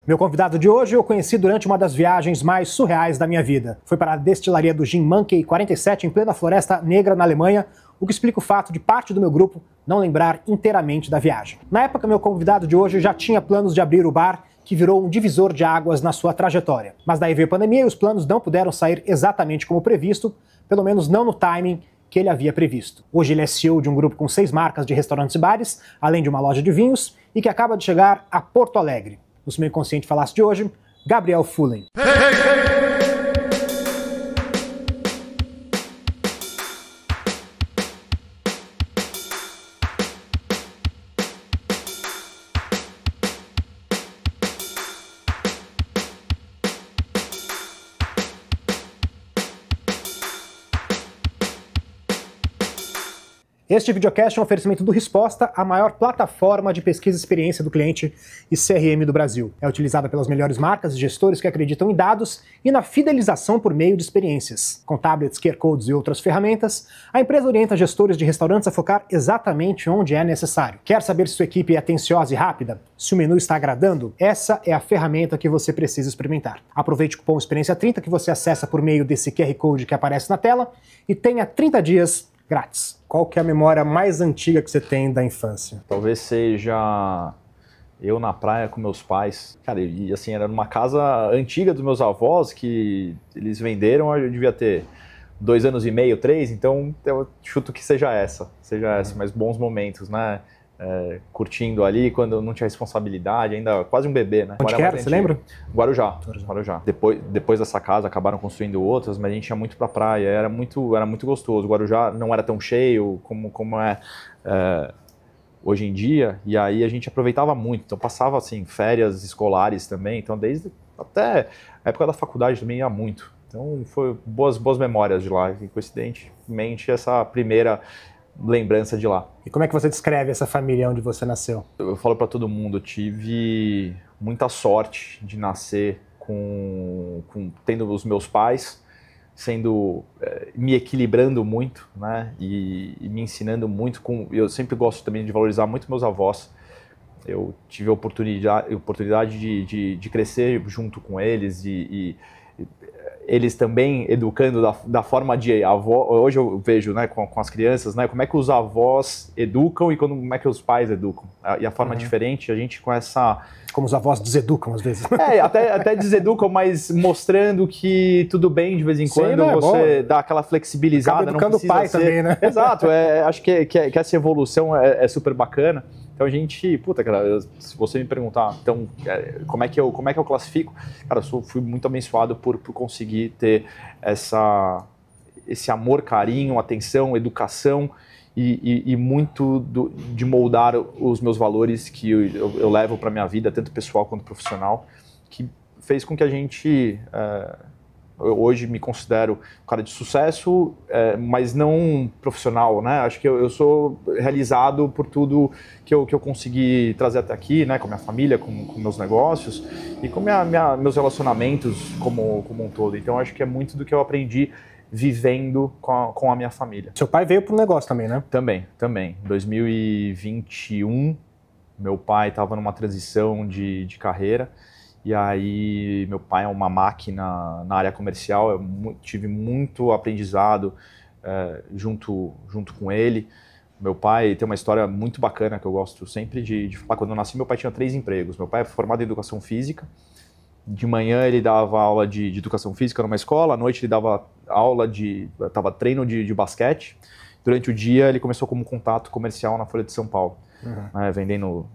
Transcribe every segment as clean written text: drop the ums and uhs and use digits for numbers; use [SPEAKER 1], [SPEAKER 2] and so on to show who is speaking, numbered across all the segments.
[SPEAKER 1] Meu convidado de hoje eu conheci durante uma das viagens mais surreais da minha vida. Foi para a destilaria do Gin Monkey 47 em plena Floresta Negra, na Alemanha, o que explica o fato de parte do meu grupo não lembrar inteiramente da viagem. Na época, meu convidado de hoje já tinha planos de abrir o bar, que virou um divisor de águas na sua trajetória. Mas daí veio a pandemia e os planos não puderam sair exatamente como previsto, pelo menos não no timing que ele havia previsto. Hoje ele é CEO de um grupo com 6 marcas de restaurantes e bares, além de uma loja de vinhos, e que acaba de chegar a Porto Alegre. No Seu Inconsciente Falasse de hoje, Gabriel Fullen. Este videocast é um oferecimento do Resposta, a maior plataforma de pesquisa e experiência do cliente e CRM do Brasil. É utilizada pelas melhores marcas e gestores que acreditam em dados e na fidelização por meio de experiências. Com tablets, QR Codes e outras ferramentas, a empresa orienta gestores de restaurantes a focar exatamente onde é necessário. Quer saber se sua equipe é atenciosa e rápida? Se o menu está agradando? Essa é a ferramenta que você precisa experimentar. Aproveite o cupom Experiência30 que você acessa por meio desse QR Code que aparece na tela e tenha 30 dias grátis. Qual que é a memória mais antiga que você tem da infância?
[SPEAKER 2] Talvez seja eu na praia com meus pais. Cara, e assim, era numa casa antiga dos meus avós que eles venderam, eu devia ter 2 anos e meio, 3, então eu chuto que seja essa, mas bons momentos, né? Curtindo ali, quando não tinha responsabilidade, ainda quase um bebê, né?
[SPEAKER 1] Onde que era, você lembra?
[SPEAKER 2] Guarujá. Depois dessa casa acabaram construindo outras, mas a gente ia muito pra praia, era muito gostoso. Guarujá não era tão cheio como é hoje em dia, e aí a gente aproveitava muito, então passava assim, férias escolares também, então desde até a época da faculdade também ia muito. Então foi boas memórias de lá, e coincidentemente essa primeira lembrança de lá.
[SPEAKER 1] E como é que você descreve essa família onde você nasceu?
[SPEAKER 2] Eu falo para todo mundo, eu tive muita sorte de nascer tendo os meus pais, me equilibrando muito, né, e me ensinando muito. Eu sempre gosto também de valorizar muito meus avós. Eu tive a oportunidade de crescer junto com eles e eles também educando da forma de avó. Hoje eu vejo, né, com as crianças, né, como é que os avós educam e como é que os pais educam. E a forma diferente, a gente com essa...
[SPEAKER 1] Como os avós deseducam às vezes.
[SPEAKER 2] Até deseducam, mas mostrando que tudo bem de vez em quando. Sim, você dá aquela flexibilizada.
[SPEAKER 1] Acaba educando o pai também, né?
[SPEAKER 2] Exato, acho que essa evolução é super bacana. Então a gente, cara, se você me perguntar, então, como é que eu classifico? Cara, fui muito abençoado por conseguir ter esse amor, carinho, atenção, educação e muito de moldar os meus valores que eu levo para minha vida, tanto pessoal quanto profissional, que fez com que a gente... Eu hoje me considero um cara de sucesso, mas não profissional, né? Acho que eu sou realizado por tudo que eu consegui trazer até aqui, né? Com minha família, com meus negócios e com meus relacionamentos como um todo. Então acho que é muito do que eu aprendi vivendo com a minha família.
[SPEAKER 1] Seu pai veio para o negócio também, né?
[SPEAKER 2] Também. Em 2021, meu pai estava numa transição de carreira. E aí, meu pai é uma máquina na área comercial, eu tive muito aprendizado junto com ele. Meu pai tem uma história muito bacana que eu gosto sempre de falar. Quando eu nasci, meu pai tinha 3 empregos. Meu pai é formado em educação física. De manhã ele dava aula de educação física numa escola, à noite ele dava treino de basquete. Durante o dia ele começou como contato comercial na Folha de São Paulo. Vendendo,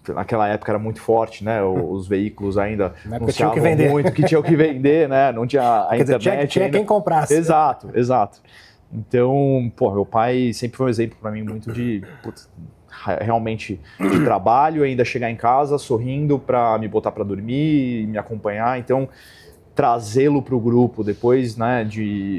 [SPEAKER 2] naquela época era muito forte, né? Os veículos ainda
[SPEAKER 1] anunciavam muito
[SPEAKER 2] que tinham que vender, né? Não tinha a internet.
[SPEAKER 1] Tinha quem comprasse.
[SPEAKER 2] Exato. Então, meu pai sempre foi um exemplo para mim muito realmente de trabalho, ainda chegar em casa sorrindo para me botar para dormir e me acompanhar. Então, trazê-lo para o grupo depois, né,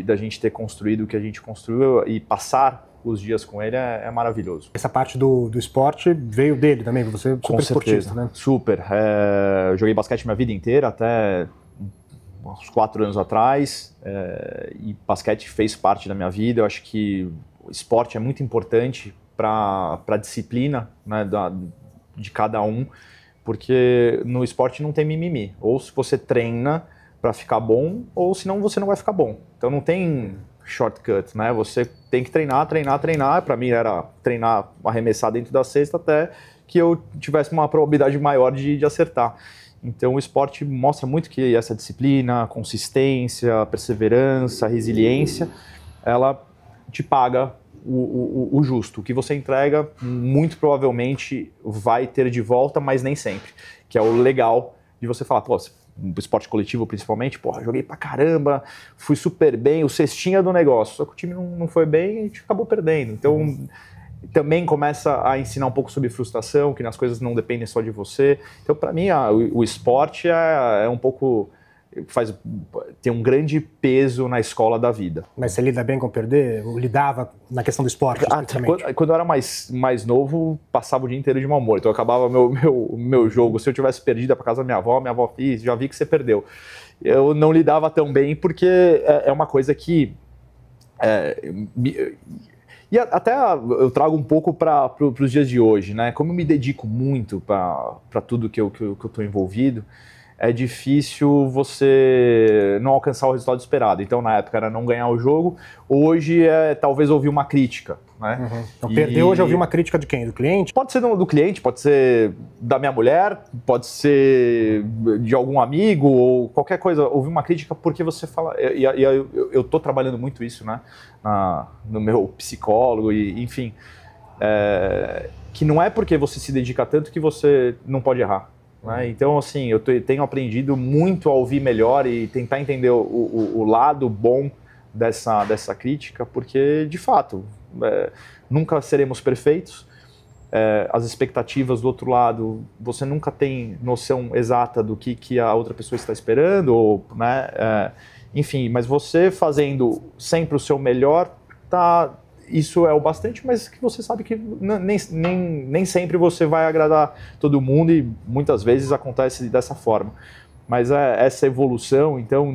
[SPEAKER 2] da gente ter construído o que a gente construiu e passar os dias com ele é maravilhoso.
[SPEAKER 1] Essa parte do esporte veio dele também, você é super esportista, né?
[SPEAKER 2] Super. Eu joguei basquete minha vida inteira, até uns 4 anos atrás, e basquete fez parte da minha vida. Eu acho que o esporte é muito importante para a disciplina, né, de cada um, Porque no esporte não tem mimimi. Ou se você treina para ficar bom, ou senão você não vai ficar bom. Então não tem shortcut, né? Você tem que treinar, treinar, treinar. Para mim era treinar, arremessar dentro da cesta até que eu tivesse uma probabilidade maior de acertar. Então o esporte mostra muito que essa disciplina, consistência, perseverança, resiliência, ela te paga o justo. O que você entrega, muito provavelmente vai ter de volta, mas nem sempre. Que é o legal de você falar, pô, esporte coletivo principalmente, pô, joguei pra caramba, fui super bem, o cestinha do negócio. Só que o time não foi bem e a gente acabou perdendo. Então, também começa a ensinar um pouco sobre frustração, que as coisas não dependem só de você. Então, para mim, o esporte é um pouco... tem um grande peso na escola da vida.
[SPEAKER 1] Mas você lida bem com perder? Ou lidava na questão do esporte?
[SPEAKER 2] Quando eu era mais novo, passava o dia inteiro de mau humor. Então, eu acabava meu jogo. Se eu tivesse perdido para casa da minha avó, já vi que você perdeu. Eu não lidava tão bem, porque é uma coisa que... E até eu trago um pouco para os dias de hoje, né? Como eu me dedico muito para tudo que eu estou envolvido, é difícil você não alcançar o resultado esperado. Então, na época, era não ganhar o jogo. Hoje, talvez ouvir uma crítica, né?
[SPEAKER 1] Uhum. Então, perder hoje é ouvir uma crítica de quem? Do cliente?
[SPEAKER 2] Pode ser do cliente, pode ser da minha mulher, pode ser de algum amigo, ou qualquer coisa. Ouvir uma crítica porque você fala... E eu estou trabalhando muito isso, né? No meu psicólogo, enfim. Que não é porque você se dedica tanto que você não pode errar. Né? Então, assim, eu tenho aprendido muito a ouvir melhor e tentar entender o lado bom dessa crítica, porque, de fato, nunca seremos perfeitos. As expectativas do outro lado, você nunca tem noção exata do que a outra pessoa está esperando, ou, né? Enfim, mas você fazendo sempre o seu melhor, isso é o bastante, mas que você sabe que nem sempre você vai agradar todo mundo e muitas vezes acontece dessa forma. Mas essa evolução, então,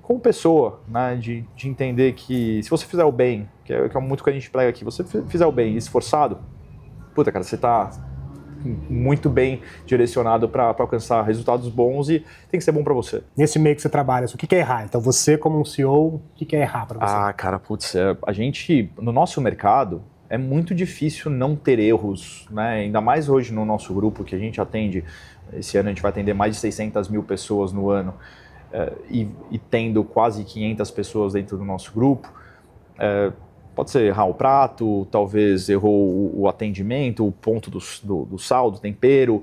[SPEAKER 2] como pessoa, né, de entender que se você fizer o bem, que é muito que a gente prega aqui, você fizer o bem esforçado, puta, cara, você tá muito bem direcionado para alcançar resultados bons e tem que ser bom para você.
[SPEAKER 1] Nesse meio que você trabalha, o que é errar? Então você, como um CEO, o que é errar para você?
[SPEAKER 2] Cara, putz, a gente, no nosso mercado, é muito difícil não ter erros, né? Ainda mais hoje no nosso grupo, que a gente atende, esse ano a gente vai atender mais de 600 mil pessoas no ano, e tendo quase 500 pessoas dentro do nosso grupo, pode ser errar o prato, talvez errou o atendimento, o ponto do sal, do tempero.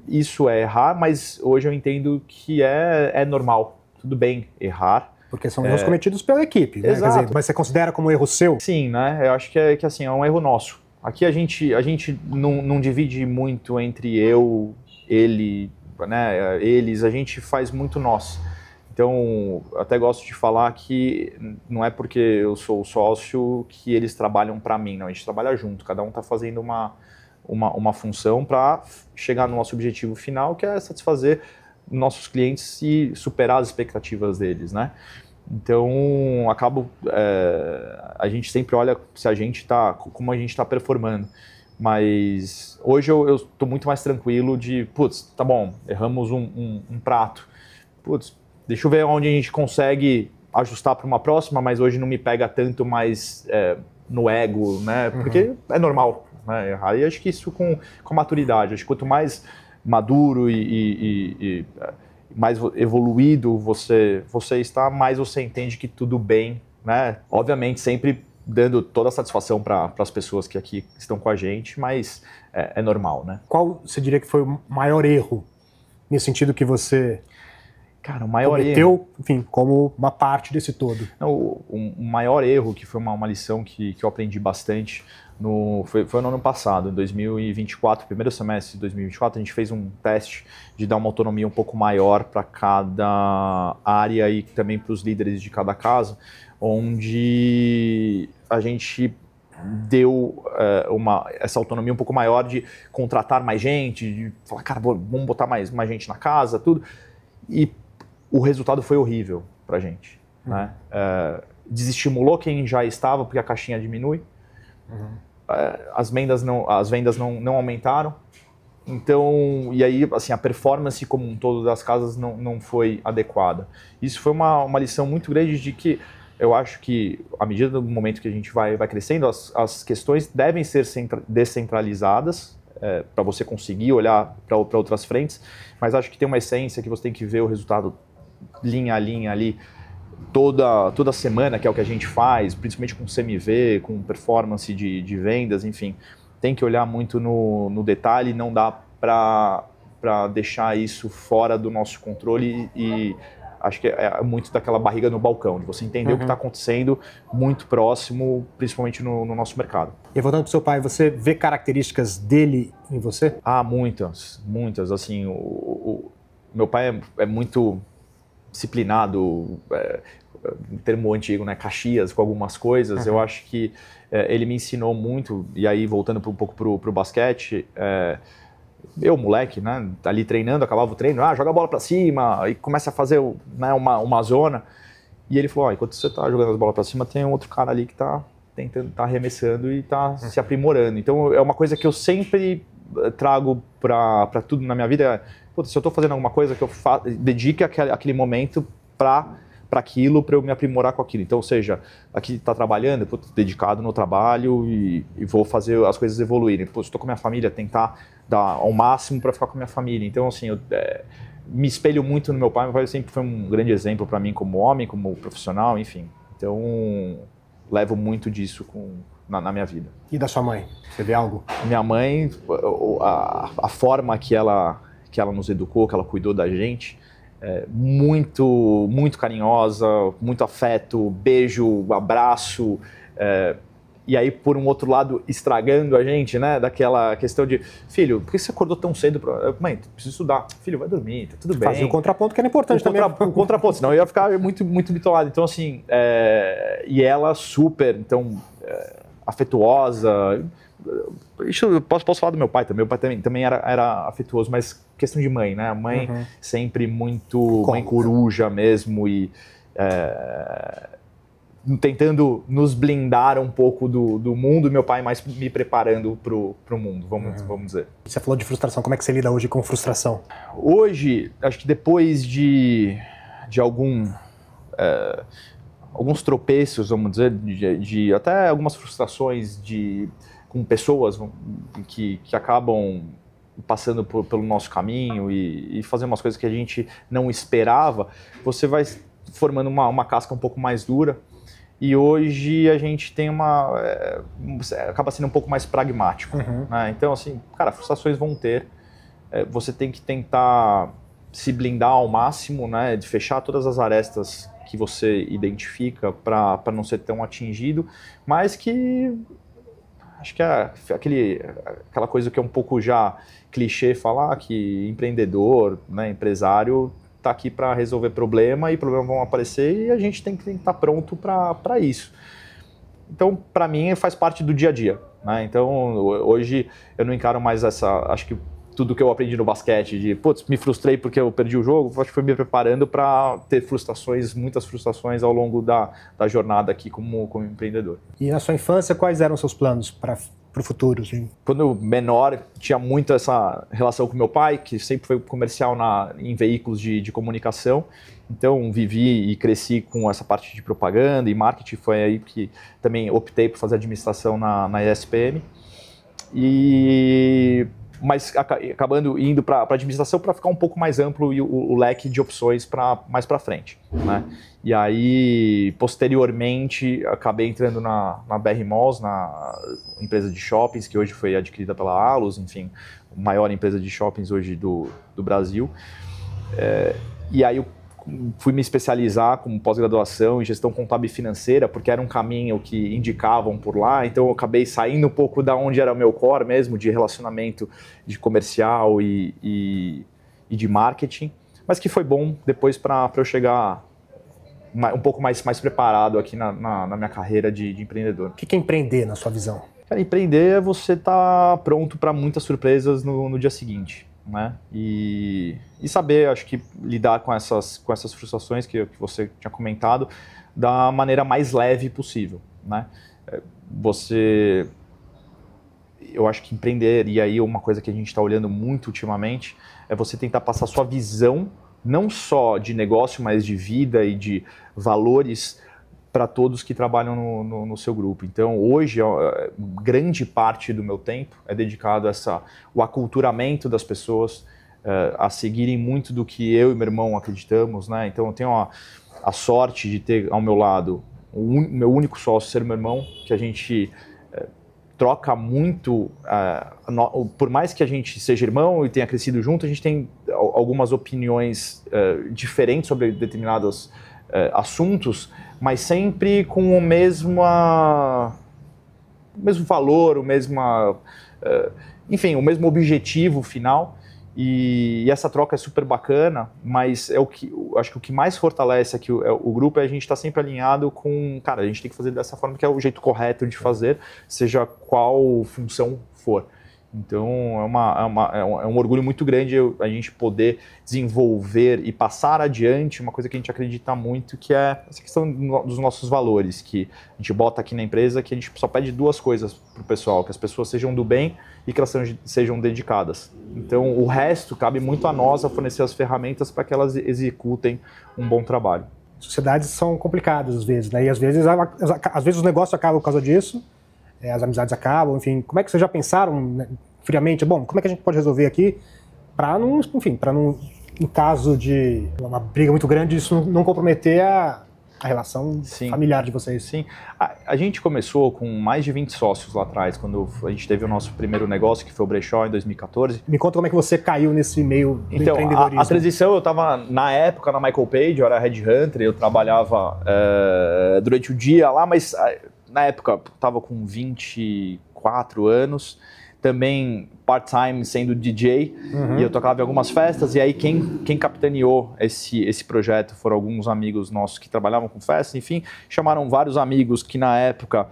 [SPEAKER 2] Isso é errar, mas hoje eu entendo que é normal. Tudo bem errar.
[SPEAKER 1] Porque são erros cometidos pela equipe, né?
[SPEAKER 2] Exato.
[SPEAKER 1] Quer dizer, mas você considera como erro seu?
[SPEAKER 2] Sim, né? Eu acho que assim, é um erro nosso. Aqui a gente não divide muito entre eu, ele, né? Eles, a gente faz muito nós. Então, até gosto de falar que não é porque eu sou o sócio que eles trabalham para mim, não. A gente trabalha junto, cada um está fazendo uma função para chegar no nosso objetivo final, que é satisfazer nossos clientes e superar as expectativas deles, né? Então, a gente sempre olha se como a gente está performando. Mas hoje eu estou muito mais tranquilo de, putz, tá bom, erramos um prato. Putz, deixa eu ver onde a gente consegue ajustar para uma próxima, mas hoje não me pega tanto mais no ego, né? Porque é normal, né, errar. E acho que isso com maturidade. Acho que quanto mais maduro e mais evoluído você está, mais você entende que tudo bem, né? Obviamente sempre dando toda a satisfação para as pessoas que aqui estão com a gente, mas é normal, né?
[SPEAKER 1] Qual você diria que foi o maior erro nesse sentido que você...
[SPEAKER 2] Cara, o maior
[SPEAKER 1] erro, enfim, como uma parte desse todo.
[SPEAKER 2] Não, o maior erro, que foi uma lição que eu aprendi bastante, foi no ano passado, em 2024, primeiro semestre de 2024, a gente fez um teste de dar uma autonomia um pouco maior para cada área e também para os líderes de cada casa, onde a gente deu essa autonomia um pouco maior de contratar mais gente, de falar, cara, vamos botar mais gente na casa, tudo. E o resultado foi horrível pra gente, né? Desestimulou quem já estava, porque a caixinha diminui. As vendas não aumentaram. Então, e aí, assim, a performance como um todo das casas não foi adequada. Isso foi uma lição muito grande de que eu acho que, à medida do momento que a gente vai crescendo, as questões devem ser descentralizadas, para você conseguir olhar para outras frentes, mas acho que tem uma essência que você tem que ver o resultado linha a linha ali, toda semana, que é o que a gente faz, principalmente com CMV, com performance de vendas, enfim. Tem que olhar muito no detalhe, não dá para deixar isso fora do nosso controle e acho que é muito daquela barriga no balcão, de você entender o que está acontecendo muito próximo, principalmente no nosso mercado.
[SPEAKER 1] E voltando para o seu pai, você vê características dele em você?
[SPEAKER 2] Ah, muitas. Assim, o meu pai é muito disciplinado, um termo antigo, né, Caxias, com algumas coisas. Eu acho que ele me ensinou muito, e aí voltando um pouco pro basquete, eu, moleque, né, ali treinando, acabava o treino, joga a bola pra cima, e começa a fazer, né, uma zona. E ele falou, enquanto você tá jogando as bolas pra cima, tem um outro cara ali que tá tentando, tá arremessando e tá se aprimorando. Então é uma coisa que eu sempre trago pra tudo na minha vida. Se eu tô fazendo alguma coisa, que eu dedique aquele momento para aquilo, para eu me aprimorar com aquilo. Então, ou seja, aqui tá trabalhando, dedicado no trabalho e vou fazer as coisas evoluírem. Estou com a minha família, tentar dar ao máximo para ficar com a minha família. Então, assim, eu me espelho muito no meu pai. Meu pai sempre foi um grande exemplo para mim como homem, como profissional, enfim. Então, levo muito disso na minha vida.
[SPEAKER 1] E da sua mãe? Você vê algo?
[SPEAKER 2] Minha mãe, a forma que ela nos educou, que ela cuidou da gente, muito, muito carinhosa, muito afeto, beijo, abraço, e aí, por um outro lado, estragando a gente, né, daquela questão de, filho, por que você acordou tão cedo? Mãe, preciso estudar. Filho, vai dormir, tá tudo bem.
[SPEAKER 1] Fazia o contraponto que era importante também.
[SPEAKER 2] O contraponto, senão eu ia ficar muito, muito bitolado. Então, assim, e ela super, então, afetuosa. Isso eu posso falar do meu pai também. Meu pai também era afetuoso, mas questão de mãe, né? A mãe sempre muito mãe coruja mesmo e tentando nos blindar um pouco do mundo, meu pai mais me preparando pro mundo, vamos dizer.
[SPEAKER 1] Você falou de frustração, como é que você lida hoje com frustração?
[SPEAKER 2] Hoje, acho que depois de alguns tropeços, vamos dizer, de até algumas frustrações com pessoas que acabam passando pelo nosso caminho e fazendo umas coisas que a gente não esperava, você vai formando uma casca um pouco mais dura. E hoje a gente tem acaba sendo um pouco mais pragmático. Né? Então, assim, cara, frustrações vão ter. Você tem que tentar se blindar ao máximo, né? De fechar todas as arestas que você identifica para não ser tão atingido, mas que acho que aquela coisa que é um pouco já clichê falar, que empreendedor, né, empresário, está aqui para resolver problema e problemas vão aparecer e a gente tem que estar pronto para isso. Então, para mim, faz parte do dia a dia. Né? Então, hoje eu não encaro mais acho que tudo que eu aprendi no basquete, me frustrei porque eu perdi o jogo, acho que foi me preparando para ter muitas frustrações ao longo da jornada aqui como empreendedor.
[SPEAKER 1] E na sua infância, quais eram os seus planos para o futuro? Assim?
[SPEAKER 2] Quando menor, tinha muito essa relação com meu pai, que sempre foi comercial em veículos de comunicação. Então, vivi e cresci com essa parte de propaganda e marketing. Foi aí que também optei por fazer administração na ESPM. Mas acabando indo para a administração para ficar um pouco mais amplo e o leque de opções mais para frente. Né? E aí, posteriormente, acabei entrando na BR Malls, na empresa de shoppings, que hoje foi adquirida pela Allos, enfim, a maior empresa de shoppings hoje do Brasil. E aí eu fui me especializar como pós-graduação em gestão contábil e financeira, porque era um caminho que indicavam por lá, então eu acabei saindo um pouco da onde era o meu core mesmo, de relacionamento de comercial e de marketing, mas que foi bom depois para eu chegar um pouco mais preparado aqui na minha carreira de empreendedor.
[SPEAKER 1] O que é empreender na sua visão?
[SPEAKER 2] Cara, empreender é você estar pronto para muitas surpresas no dia seguinte. Né? E saber, acho que, lidar com essas frustrações que você tinha comentado da maneira mais leve possível. Né? Você eu acho que empreender, e aí uma coisa que a gente está olhando muito ultimamente, é você tentar passar sua visão, não só de negócio, mas de vida e de valores para todos que trabalham no seu grupo. Então, hoje, grande parte do meu tempo é dedicado a o aculturamento das pessoas, a seguirem muito do que eu e meu irmão acreditamos, né? Então, eu tenho a sorte de ter ao meu lado o meu único sócio ser meu irmão, que a gente troca muito, por mais que a gente seja irmão e tenha crescido junto, a gente tem algumas opiniões diferentes sobre determinados assuntos, mas sempre com o mesmo valor, enfim, o mesmo objetivo final. E essa troca é super bacana, mas acho que o que mais fortalece aqui o grupo é a gente estar sempre alinhado com, cara, a gente tem que fazer dessa forma, que é o jeito correto de fazer, seja qual função for. Então é um orgulho muito grande a gente poder desenvolver e passar adiante uma coisa que a gente acredita muito, que é essa questão dos nossos valores, que a gente bota aqui na empresa, que a gente só pede duas coisas para o pessoal, que as pessoas sejam do bem e que elas sejam dedicadas. Então o resto cabe muito a nós a fornecer as ferramentas para que elas executem um bom trabalho.
[SPEAKER 1] Sociedades são complicadas às vezes, né? E às vezes os negócios acabam por causa disso, as amizades acabam, enfim. Como é que vocês já pensaram, né, friamente, bom, como é que a gente pode resolver aqui para não, enfim, em caso de uma briga muito grande, isso não comprometer a relação familiar de vocês?
[SPEAKER 2] Sim. A gente começou com mais de 20 sócios lá atrás, quando a gente teve o nosso primeiro negócio, que foi o Brechó, em 2014.
[SPEAKER 1] Me conta como é que você caiu nesse meio do empreendedorismo.
[SPEAKER 2] A transição, eu estava, na época, na Michael Page, eu era headhunter, eu trabalhava durante o dia lá, mas na época eu estava com 24 anos, também part-time sendo DJ, e eu tocava em algumas festas, e aí quem capitaneou esse projeto foram alguns amigos nossos que trabalhavam com festas, enfim, chamaram vários amigos que na época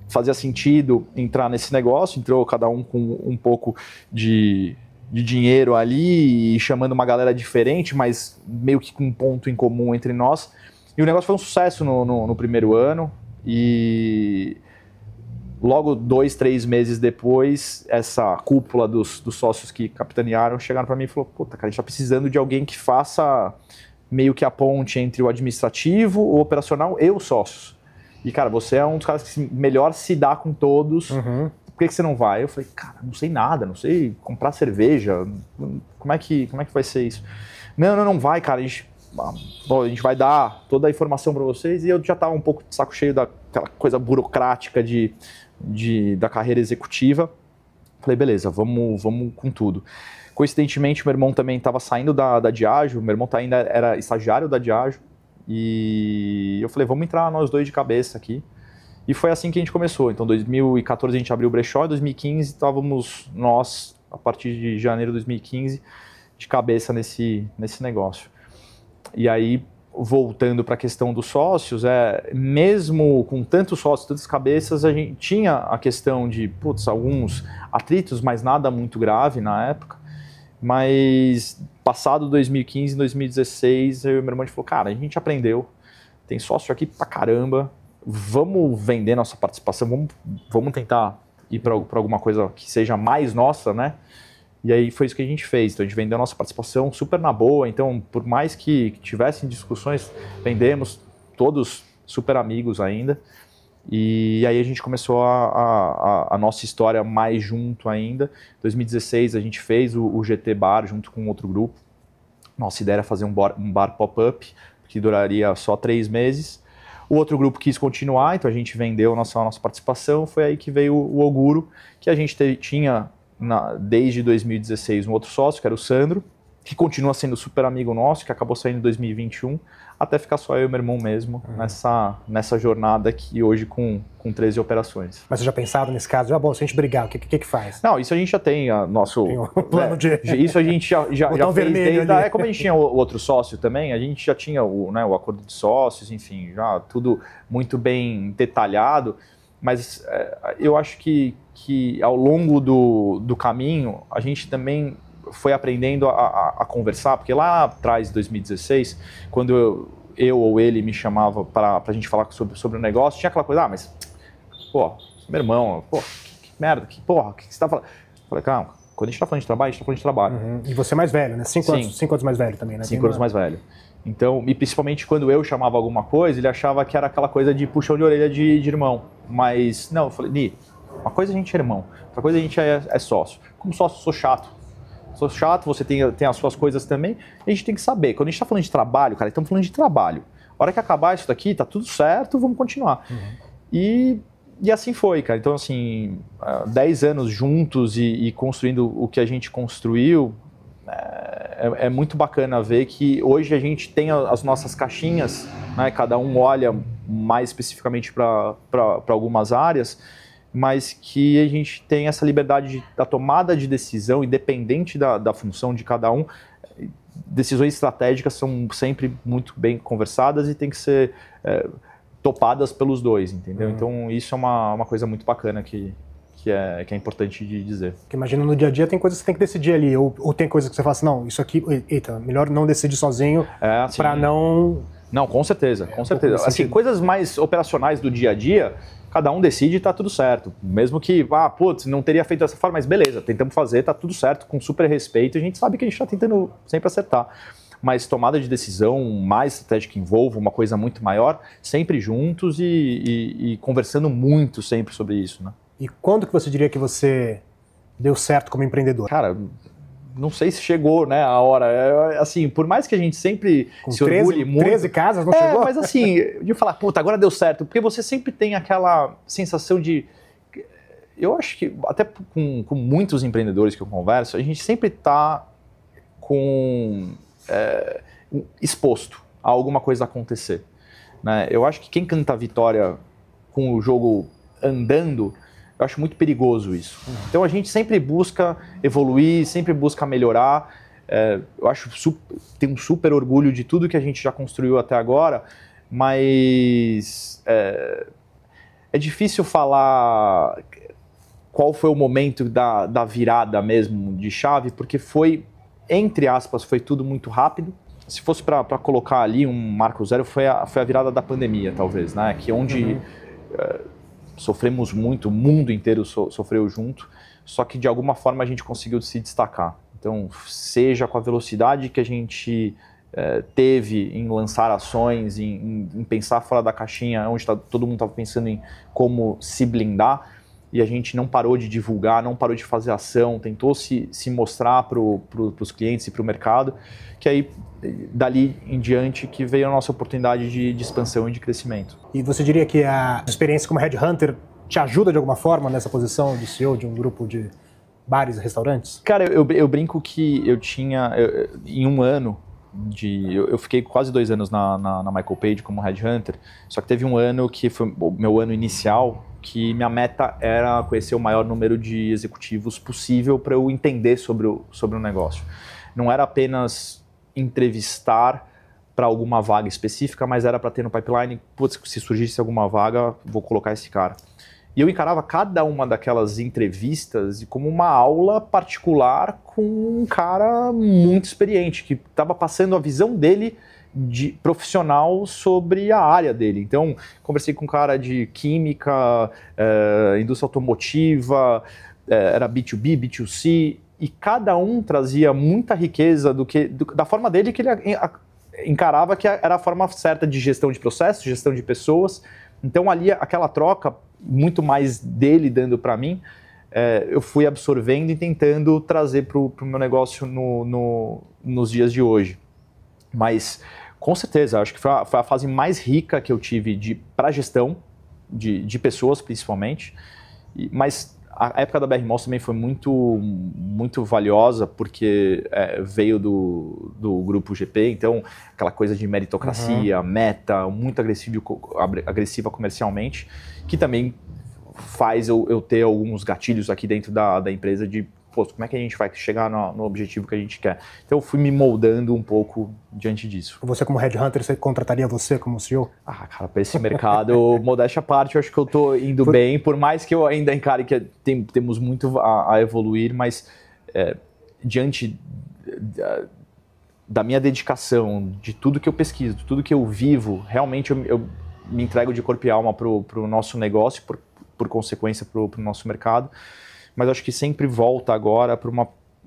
[SPEAKER 2] fazia sentido entrar nesse negócio, entrou cada um com um pouco de dinheiro ali, e chamando uma galera diferente, mas meio que com um ponto em comum entre nós, e o negócio foi um sucesso no primeiro ano, e logo 2, 3 meses depois, essa cúpula dos sócios que capitanearam chegaram para mim e falaram: puta, cara, a gente está precisando de alguém que faça meio que a ponte entre o administrativo, o operacional e os sócios. E, cara, você é um dos caras que melhor se dá com todos. Por que você não vai? Eu falei: cara, não sei nada, não sei comprar cerveja. Como é que vai ser isso? Não vai, cara, a gente vai dar toda a informação para vocês. E eu já estava um pouco de saco cheio daquela coisa burocrática da carreira executiva. Falei: beleza, vamos com tudo. Coincidentemente, meu irmão também estava saindo da Diageo, meu irmão ainda era estagiário da Diageo, e eu falei: vamos entrar nós dois de cabeça aqui. E foi assim que a gente começou. Então, em 2014 a gente abriu o Brechó, em 2015 estávamos nós, a partir de janeiro de 2015, de cabeça nesse negócio. E aí, voltando para a questão dos sócios, mesmo com tantos sócios, tantas cabeças, a gente tinha a questão de, alguns atritos, mas nada muito grave na época. Mas passado 2015, 2016, eu e meu irmão, a gente falou: cara, a gente aprendeu, tem sócio aqui pra caramba, vamos vender nossa participação, vamos tentar ir para alguma coisa que seja mais nossa, né? E aí foi isso que a gente fez. Então a gente vendeu a nossa participação super na boa. Então, por mais que tivessem discussões, vendemos, todos super amigos ainda. E aí a gente começou a nossa história mais junto ainda. Em 2016 a gente fez o GT Bar junto com outro grupo. Nossa ideia era fazer um bar pop-up, que duraria só 3 meses. O outro grupo quis continuar, então a gente vendeu a nossa participação. Foi aí que veio o Oguro, que a gente tinha desde 2016 um outro sócio, que era o Sandro, que continua sendo super amigo nosso, que acabou saindo em 2021, até ficar só eu e meu irmão mesmo nessa jornada aqui hoje com 13 operações.
[SPEAKER 1] Mas você já pensado nesse caso? Bom, se a gente brigar, o que faz?
[SPEAKER 2] Não, isso a gente já tem nosso...
[SPEAKER 1] Tem um plano de...
[SPEAKER 2] Isso a gente já fez desde... Como a gente tinha o outro sócio também, a gente já tinha o acordo de sócios, enfim, já tudo muito bem detalhado, mas eu acho que ao longo do caminho, a gente também foi aprendendo a conversar, porque lá atrás, em 2016, quando eu ou ele me chamava para a gente falar sobre o negócio, tinha aquela coisa: mas, meu irmão, merda, o que você tá falando? Eu falei, calma, quando a gente tá falando de trabalho, a gente tá falando de trabalho.
[SPEAKER 1] E você é mais velho, né? 5 anos mais velho também, né?
[SPEAKER 2] 5 anos mais velho. Então, e principalmente quando eu chamava alguma coisa, ele achava que era aquela coisa de puxão de orelha de irmão. Mas, não, eu falei, Ni, uma coisa a gente é irmão, outra coisa a gente é sócio. Como sócio, sou chato. Sou chato, você tem as suas coisas também. A gente tem que saber, quando a gente tá falando de trabalho, cara, estamos falando de trabalho. A hora que acabar isso daqui, tá tudo certo, vamos continuar. E assim foi, cara. Então, assim, 10 anos juntos e construindo o que a gente construiu, é muito bacana ver que hoje a gente tem as nossas caixinhas, né? Cada um olha mais especificamente para algumas áreas, mas que a gente tem essa liberdade da tomada de decisão, independente da função de cada um. Decisões estratégicas são sempre muito bem conversadas e tem que ser topadas pelos dois, entendeu? Então isso é uma coisa muito bacana que é importante de dizer. Porque
[SPEAKER 1] imagina, no dia a dia tem coisas que você tem que decidir ali, ou tem coisas que você fala assim, não, isso aqui, eita, melhor não decidir sozinho para não...
[SPEAKER 2] Não, com certeza, com certeza. Assim, coisas mais operacionais do dia a dia, cada um decide e tá tudo certo. Mesmo que, putz, não teria feito dessa forma, mas beleza, tentamos fazer, tá tudo certo, com super respeito, a gente sabe que a gente tá tentando sempre acertar. Mas tomada de decisão mais estratégica que envolva uma coisa muito maior, sempre juntos e conversando muito sempre sobre isso, né?
[SPEAKER 1] E quando que você diria que você deu certo como empreendedor?
[SPEAKER 2] Cara, não sei se chegou, né, a hora. Assim, por mais que a gente sempre se orgulhe muito...
[SPEAKER 1] 13 casas, não chegou?
[SPEAKER 2] Mas assim, de falar, puta, agora deu certo. Porque você sempre tem aquela sensação de... Eu acho que, até com muitos empreendedores que eu converso, a gente sempre está exposto a alguma coisa acontecer, né? Eu acho que quem canta a vitória com o jogo andando, eu acho muito perigoso isso. Então a gente sempre busca evoluir, sempre busca melhorar. Eu acho tenho um super orgulho de tudo que a gente já construiu até agora, mas é difícil falar qual foi o momento da virada mesmo de chave, porque foi, entre aspas, foi tudo muito rápido. Se fosse para colocar ali um marco zero, foi a virada da pandemia, talvez, né? Que onde sofremos muito, o mundo inteiro sofreu junto, só que de alguma forma a gente conseguiu se destacar. Então, seja com a velocidade que a gente teve em lançar ações, em pensar fora da caixinha, onde todo mundo estava pensando em como se blindar, e a gente não parou de divulgar, não parou de fazer ação, tentou se mostrar para os clientes e para o mercado, que aí, dali em diante, que veio a nossa oportunidade de expansão e de crescimento.
[SPEAKER 1] E você diria que a experiência como headhunter te ajuda de alguma forma nessa posição de CEO de um grupo de bares e restaurantes?
[SPEAKER 2] Cara, eu brinco que eu tinha, em um ano, eu fiquei quase 2 anos na Michael Page como headhunter, só que teve um ano que foi o meu ano inicial, que minha meta era conhecer o maior número de executivos possível para eu entender sobre o negócio. Não era apenas entrevistar para alguma vaga específica, mas era para ter no pipeline, putz, se surgisse alguma vaga, vou colocar esse cara. E eu encarava cada uma daquelas entrevistas como uma aula particular com um cara muito experiente, que estava passando a visão dele de profissional sobre a área dele. Então, conversei com um cara de química, indústria automotiva, era B2B, B2C, e cada um trazia muita riqueza da forma dele, que ele encarava que era a forma certa de gestão de processos, gestão de pessoas. Então, ali, aquela troca, muito mais dele dando para mim, eu fui absorvendo e tentando trazer para o meu negócio nos dias de hoje. Mas, com certeza, acho que foi a fase mais rica que eu tive para gestão, de pessoas principalmente. Mas a época da BR Malls também foi muito, muito valiosa, porque veio do grupo GP, então aquela coisa de meritocracia, meta, muito agressiva comercialmente, que também faz eu ter alguns gatilhos aqui dentro da empresa de como é que a gente vai chegar no objetivo que a gente quer. Então eu fui me moldando um pouco diante disso.
[SPEAKER 1] Você como headhunter, você contrataria você como CEO?
[SPEAKER 2] Cara, para esse mercado, modéstia à parte, eu acho que eu estou indo bem, por mais que eu ainda encare que temos muito a evoluir, mas diante da minha dedicação, de tudo que eu pesquiso, de tudo que eu vivo, realmente eu me entrego de corpo e alma para o nosso negócio, por consequência, para o nosso mercado. Mas acho que sempre volta agora para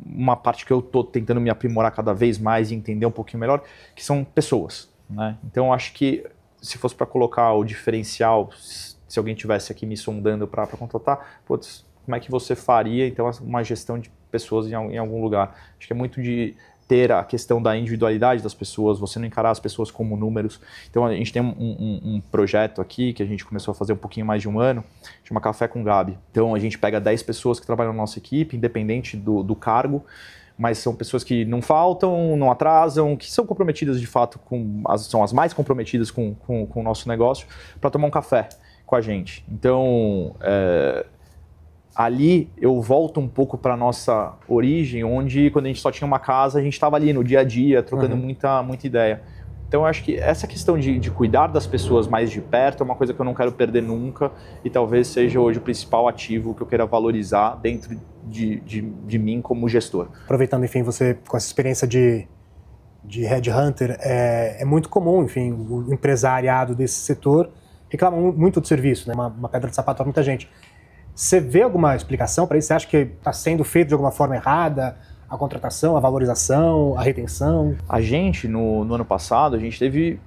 [SPEAKER 2] uma parte que eu estou tentando me aprimorar cada vez mais e entender um pouquinho melhor, que são pessoas, né? Então, acho que se fosse para colocar o diferencial, se alguém tivesse aqui me sondando para contratar, putz, como é que você faria, então, uma gestão de pessoas em algum lugar? Acho que é muito de ter a questão da individualidade das pessoas, você não encarar as pessoas como números. Então, a gente tem um projeto aqui que a gente começou a fazer um pouquinho mais de um ano, chama Café com Gabi. Então, a gente pega 10 pessoas que trabalham na nossa equipe, independente do cargo, mas são pessoas que não faltam, não atrasam, que são comprometidas de fato, são as mais comprometidas com o nosso negócio, para tomar um café com a gente. Então, ali eu volto um pouco para a nossa origem, onde quando a gente só tinha uma casa, a gente estava ali no dia a dia, trocando muita ideia. Então eu acho que essa questão de cuidar das pessoas mais de perto é uma coisa que eu não quero perder nunca e talvez seja hoje o principal ativo que eu queira valorizar dentro de mim como gestor.
[SPEAKER 1] Aproveitando, enfim, você com essa experiência de headhunter, é muito comum, enfim, o empresariado desse setor reclama muito do serviço, né? Uma pedra de sapato para muita gente. Você vê alguma explicação para isso? Você acha que está sendo feito de alguma forma errada? A contratação, a valorização, a retenção? A
[SPEAKER 2] gente, no ano passado, a gente teve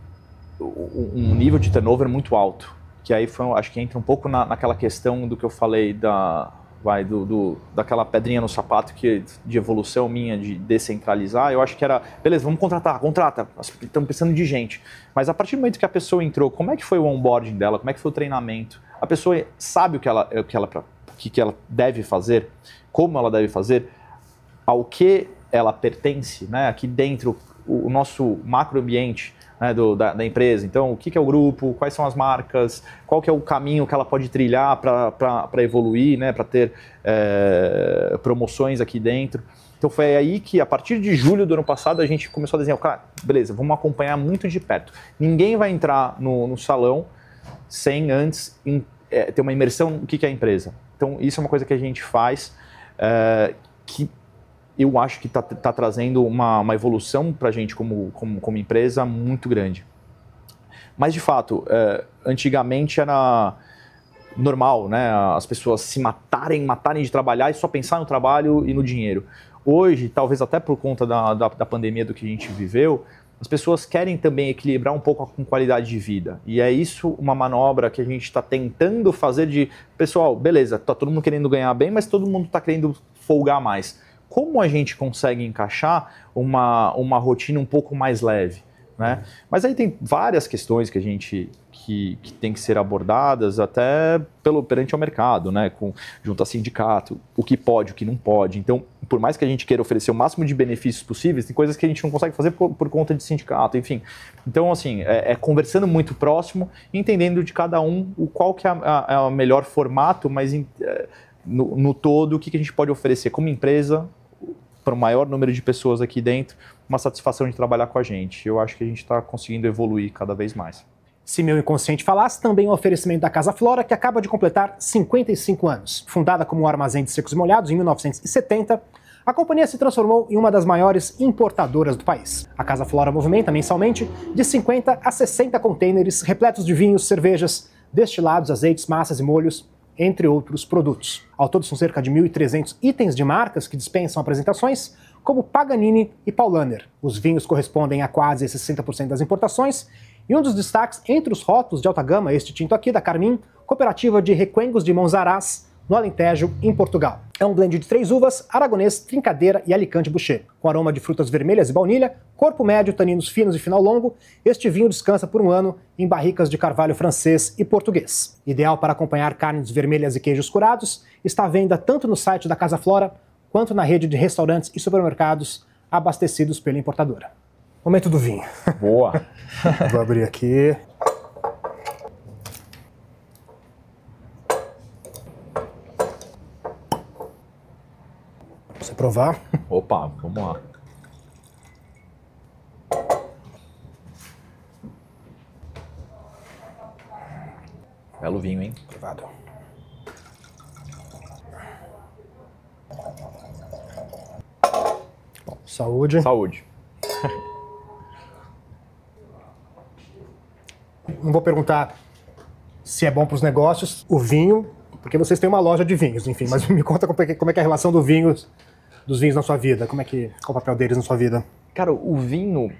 [SPEAKER 2] um nível de turnover muito alto. Que aí acho que entra um pouco naquela questão do que eu falei daquela pedrinha no sapato de evolução minha, de descentralizar. Eu acho que era, beleza, vamos contrata, estamos precisando de gente. Mas a partir do momento que a pessoa entrou, como é que foi o onboarding dela, como é que foi o treinamento? A pessoa sabe o que ela deve fazer, como ela deve fazer, ao que ela pertence, né? Aqui dentro, o nosso macroambiente, né, da empresa. Então, o que é o grupo, quais são as marcas, qual que é o caminho que ela pode trilhar para evoluir, né, para ter promoções aqui dentro. Então, foi aí que, a partir de julho do ano passado, a gente começou a desenhar, cara, beleza, vamos acompanhar muito de perto. Ninguém vai entrar no salão sem antes ter uma imersão no que é a empresa. Então, isso é uma coisa que a gente faz, que eu acho que está trazendo uma evolução para a gente como empresa muito grande. Mas, de fato, antigamente era normal, né, as pessoas se matarem de trabalhar e só pensar no trabalho e no dinheiro. Hoje, talvez até por conta da pandemia do que a gente viveu, as pessoas querem também equilibrar um pouco com qualidade de vida. E é isso uma manobra que a gente está tentando fazer de... Pessoal, beleza, tá todo mundo querendo ganhar bem, mas todo mundo está querendo folgar mais. Como a gente consegue encaixar uma rotina um pouco mais leve, né? Mas aí tem várias questões que a gente que tem que ser abordadas até perante ao mercado, né? Junto a sindicato, o que pode, o que não pode. Então, por mais que a gente queira oferecer o máximo de benefícios possíveis, tem coisas que a gente não consegue fazer por conta de sindicato, enfim. Então, assim, conversando muito próximo, entendendo de cada um qual que é o melhor formato, mas no todo, o que a gente pode oferecer como empresa para o maior número de pessoas aqui dentro, uma satisfação de trabalhar com a gente. Eu acho que a gente está conseguindo evoluir cada vez mais.
[SPEAKER 1] Se meu inconsciente falasse, também o oferecimento da Casa Flora, que acaba de completar 55 anos. Fundada como um armazém de secos e molhados em 1970, a companhia se transformou em uma das maiores importadoras do país. A Casa Flora movimenta mensalmente de 50 a 60 contêineres repletos de vinhos, cervejas, destilados, azeites, massas e molhos, entre outros produtos. Ao todo são cerca de 1.300 itens de marcas que dispensam apresentações, como Paganini e Paulaner. Os vinhos correspondem a quase 60% das importações, e um dos destaques entre os rótulos de alta gama, este tinto aqui da Carmin, cooperativa de Requengos de Monsaraz, no Alentejo, em Portugal. É um blend de 3 uvas, aragonês, trincadeira e alicante boucher. Com aroma de frutas vermelhas e baunilha, corpo médio, taninos finos e final longo, este vinho descansa por um ano em barricas de carvalho francês e português. Ideal para acompanhar carnes vermelhas e queijos curados, está à venda tanto no site da Casa Flora, quanto na rede de restaurantes e supermercados abastecidos pela importadora. Momento do vinho.
[SPEAKER 2] Boa!
[SPEAKER 1] Vou abrir aqui. Você provar?
[SPEAKER 2] Opa, vamos lá. Belo vinho, hein?
[SPEAKER 1] Provado. Bom, saúde.
[SPEAKER 2] Saúde.
[SPEAKER 1] Não vou perguntar se é bom para os negócios. O vinho Porque vocês têm uma loja de vinhos, enfim, mas me conta como é que é a relação dos vinhos na sua vida, qual o papel deles na sua vida?
[SPEAKER 2] Cara, o vinho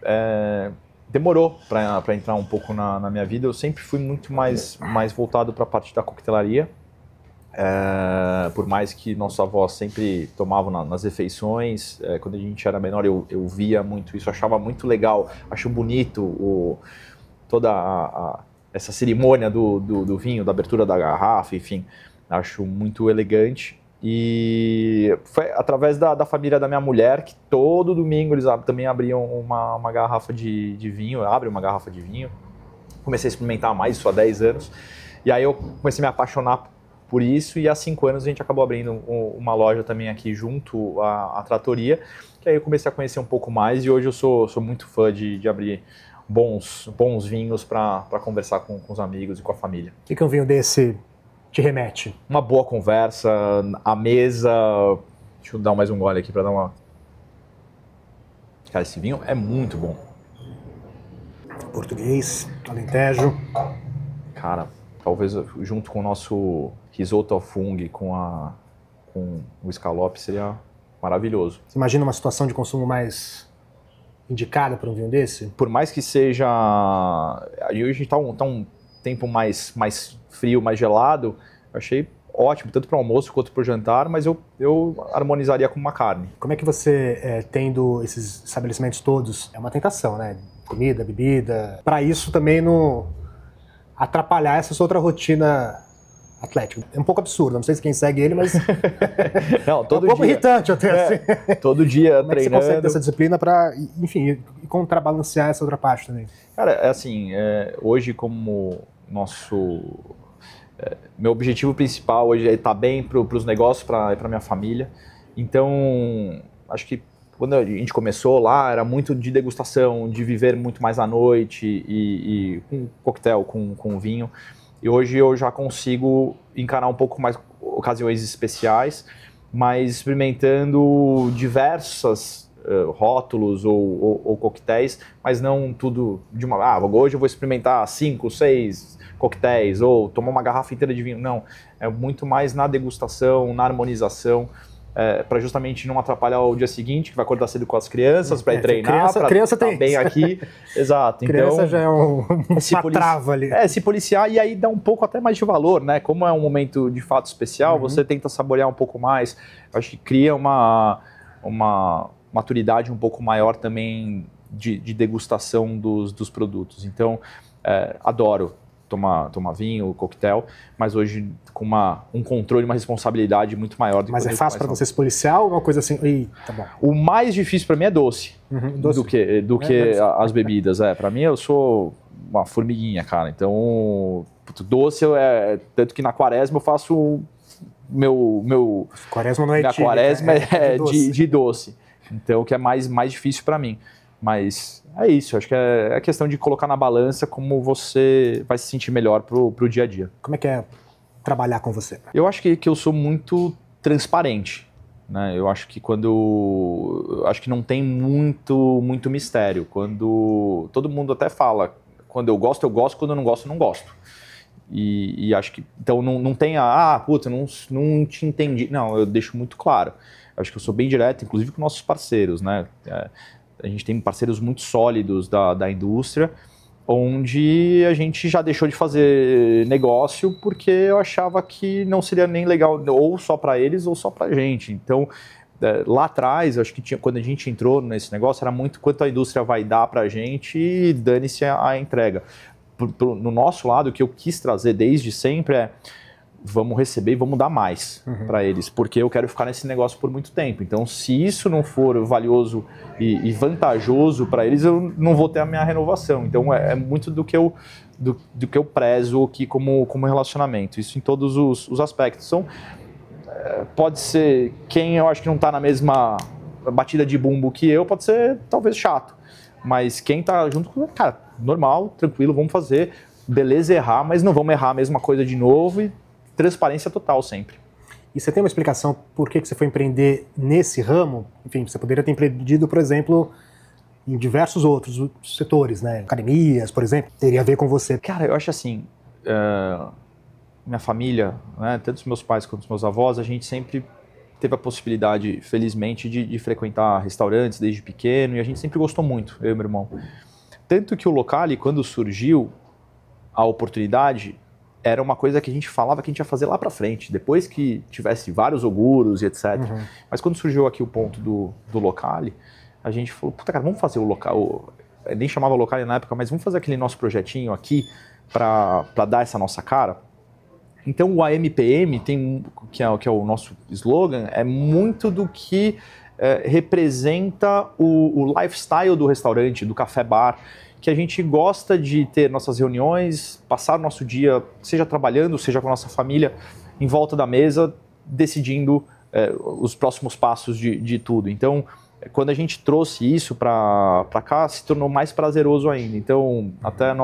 [SPEAKER 2] demorou para entrar um pouco na minha vida. Eu sempre fui muito mais voltado para a parte da coquetelaria. Por mais que nossos avós sempre tomavam nas refeições, quando a gente era menor eu via muito isso, achava muito legal, acho bonito toda essa cerimônia do vinho, da abertura da garrafa, enfim, acho muito elegante. E foi através da família da minha mulher que todo domingo eles também abriam uma garrafa de vinho, abrem uma garrafa de vinho. Comecei a experimentar mais isso há 10 anos, e aí eu comecei a me apaixonar por isso, e há 5 anos a gente acabou abrindo uma loja também aqui junto à Trattoria, que aí eu comecei a conhecer um pouco mais, e hoje eu sou muito fã de abrir bons vinhos para conversar com os amigos e com a família.
[SPEAKER 1] O que um vinho desse te remete?
[SPEAKER 2] Uma boa conversa, a mesa... Deixa eu dar mais um gole aqui para dar uma... Cara, esse vinho é muito bom.
[SPEAKER 1] Português, Alentejo.
[SPEAKER 2] Cara, talvez junto com o nosso risoto ao fungo com o escalope seria maravilhoso.
[SPEAKER 1] Você imagina uma situação de consumo mais indicada para um vinho desse?
[SPEAKER 2] Por mais que seja... Hoje a gente está um tempo mais frio, mais gelado, eu achei ótimo, tanto para o almoço quanto para o jantar, mas eu harmonizaria com uma carne.
[SPEAKER 1] Como é que você, tendo esses estabelecimentos todos, é uma tentação, né? Comida, bebida, para isso também não atrapalhar essa sua outra rotina atlética. É um pouco absurdo, não sei se quem segue ele, mas
[SPEAKER 2] não, todo
[SPEAKER 1] é um pouco
[SPEAKER 2] dia,
[SPEAKER 1] irritante até assim.
[SPEAKER 2] Todo dia
[SPEAKER 1] como
[SPEAKER 2] treinando. Como é que você
[SPEAKER 1] consegue ter essa disciplina para, enfim, e contrabalancear essa outra parte também?
[SPEAKER 2] Cara, é assim, hoje como meu objetivo principal hoje é estar bem para os negócios, para minha família. Então, acho que quando a gente começou lá, era muito de degustação, de viver muito mais à noite e com coquetel, com vinho. E hoje eu já consigo encarar um pouco mais ocasiões especiais, mas experimentando diversas rótulos ou coquetéis, mas não tudo de uma... hoje eu vou experimentar 5, 6 coquetéis ou tomar uma garrafa inteira de vinho. Não, é muito mais na degustação, na harmonização, para justamente não atrapalhar o dia seguinte, que vai acordar cedo com as crianças, para ir treinar, para estar bem aqui. Exato.
[SPEAKER 1] Criança
[SPEAKER 2] então,
[SPEAKER 1] já é uma trava ali.
[SPEAKER 2] Se policiar, e aí dá um pouco até mais de valor, né? Como é um momento de fato especial, você tenta saborear um pouco mais. Acho que cria uma maturidade um pouco maior também de degustação dos produtos. Então, adoro tomar vinho, coquetel, mas hoje com um controle, uma responsabilidade muito maior.
[SPEAKER 1] Mas é fácil para você se policiar ou uma coisa assim? Tá bom.
[SPEAKER 2] O mais difícil para mim é doce, do que as bebidas. Para mim eu sou uma formiguinha, cara. Então, doce tanto que na quaresma eu faço meu
[SPEAKER 1] quaresma não é
[SPEAKER 2] minha quaresma de doce. Então, que é mais difícil para mim. Mas é isso, acho que é questão de colocar na balança como você vai se sentir melhor pro dia a dia.
[SPEAKER 1] Como é que é trabalhar com você?
[SPEAKER 2] Eu acho que eu sou muito transparente, né? Eu acho que acho que não tem muito mistério. Quando todo mundo até fala, quando eu gosto, quando eu não gosto, eu não gosto. E acho que, então não tem puta, não te entendi. Não, eu deixo muito claro. Eu acho que eu sou bem direto, inclusive com nossos parceiros, né? A gente tem parceiros muito sólidos da indústria, onde a gente já deixou de fazer negócio porque eu achava que não seria nem legal ou só para eles ou só para a gente. Então, lá atrás, eu acho que quando a gente entrou nesse negócio, era muito quanto a indústria vai dar para a gente e dane-se a entrega. No nosso lado, o que eu quis trazer desde sempre vamos receber e vamos dar mais para eles, porque eu quero ficar nesse negócio por muito tempo. Então, se isso não for valioso e vantajoso para eles, eu não vou ter a minha renovação. Então, é muito do que eu prezo aqui como relacionamento. Isso em todos os aspectos. Então, pode ser quem eu acho que não está na mesma batida de bumbo que eu, pode ser talvez chato. Mas quem está junto com cara, normal, tranquilo, vamos fazer. Beleza errar, mas não vamos errar a mesma coisa de novo e transparência total sempre.
[SPEAKER 1] E você tem uma explicação por que você foi empreender nesse ramo? Enfim, você poderia ter empreendido, por exemplo, em diversos outros setores, né? Academias, por exemplo, teria a ver com você.
[SPEAKER 2] Cara, eu acho assim, minha família, né, tanto os meus pais quanto os meus avós, a gente sempre teve a possibilidade, felizmente, de frequentar restaurantes desde pequeno, e a gente sempre gostou muito, eu e meu irmão. Tanto que o Locale, quando surgiu a oportunidade, era uma coisa que a gente falava que a gente ia fazer lá pra frente, depois que tivesse vários Oguros e etc. Mas quando surgiu aqui o ponto do Locale, a gente falou, puta cara, vamos fazer o Local, nem chamava Locale na época, mas vamos fazer aquele nosso projetinho aqui para dar essa nossa cara. Então o AMPM, que é o nosso slogan, é muito do que representa o lifestyle do restaurante, do café-bar, que a gente gosta de ter nossas reuniões, passar o nosso dia, seja trabalhando, seja com a nossa família, em volta da mesa, decidindo os próximos passos de tudo. Então, quando a gente trouxe isso para cá, se tornou mais prazeroso ainda. Então, até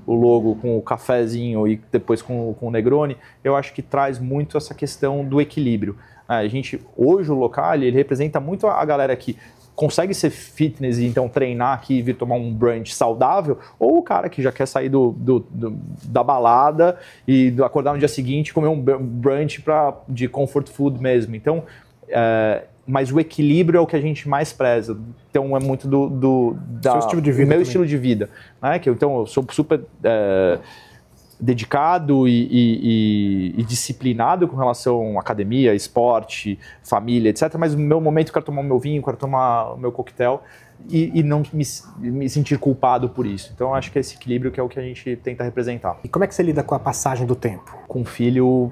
[SPEAKER 2] o logo com o cafezinho e depois com o Negroni, eu acho que traz muito essa questão do equilíbrio. A gente, hoje o Locale, ele representa muito a galera que consegue ser fitness e então treinar aqui e vir tomar um brunch saudável, ou o cara que já quer sair da balada e acordar no dia seguinte e comer um brunch de comfort food mesmo. Então, mas o equilíbrio é o que a gente mais preza. Então é muito do
[SPEAKER 1] estilo de vida
[SPEAKER 2] meu
[SPEAKER 1] também.
[SPEAKER 2] estilo de vida, né? Então eu sou super dedicado e disciplinado com relação à academia, esporte, família, etc. Mas no meu momento eu quero tomar o meu vinho, quero tomar o meu coquetel e não me sentir culpado por isso. Então eu acho que é esse equilíbrio que é o que a gente tenta representar.
[SPEAKER 1] E como é que você lida com a passagem do tempo?
[SPEAKER 2] Com o filho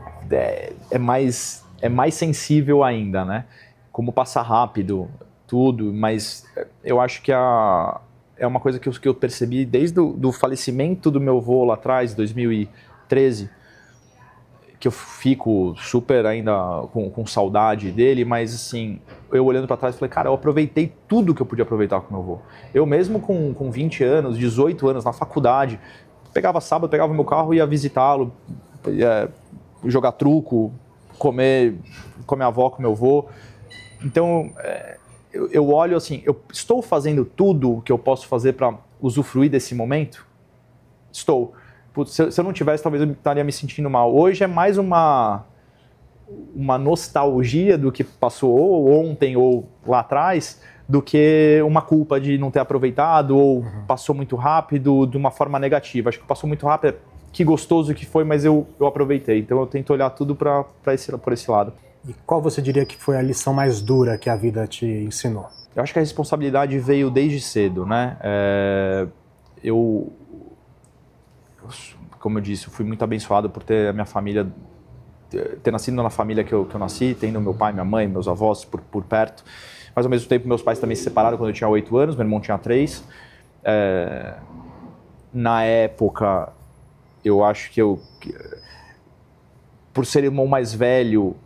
[SPEAKER 2] é mais sensível ainda, né? Como passar rápido, tudo, mas eu acho que é uma coisa que eu percebi desde o falecimento do meu avô lá atrás, 2013, que eu fico super ainda com saudade dele, mas assim, eu olhando para trás, falei, cara, eu aproveitei tudo que eu podia aproveitar com meu avô. Eu mesmo com 20 anos, 18 anos, na faculdade, pegava sábado, pegava meu carro e ia visitá-lo, jogar truco, comer com a minha avó, com meu avô. Então, eu olho assim, eu estou fazendo tudo o que eu posso fazer para usufruir desse momento? Estou. Putz, se eu não tivesse, talvez eu estaria me sentindo mal. Hoje é mais uma nostalgia do que passou ou ontem ou lá atrás, do que uma culpa de não ter aproveitado ou passou muito rápido de uma forma negativa. Acho que passou muito rápido, que gostoso que foi, mas eu aproveitei. Então eu tento olhar tudo por esse lado.
[SPEAKER 1] E qual você diria que foi a lição mais dura que a vida te ensinou?
[SPEAKER 2] Eu acho que a responsabilidade veio desde cedo, né? Como eu disse, eu fui muito abençoado por ter a minha família, ter nascido na família que eu nasci, tendo meu pai, minha mãe, meus avós por perto. Mas ao mesmo tempo meus pais também se separaram quando eu tinha 8 anos, meu irmão tinha 3. Na época, eu acho que por ser irmão mais velho,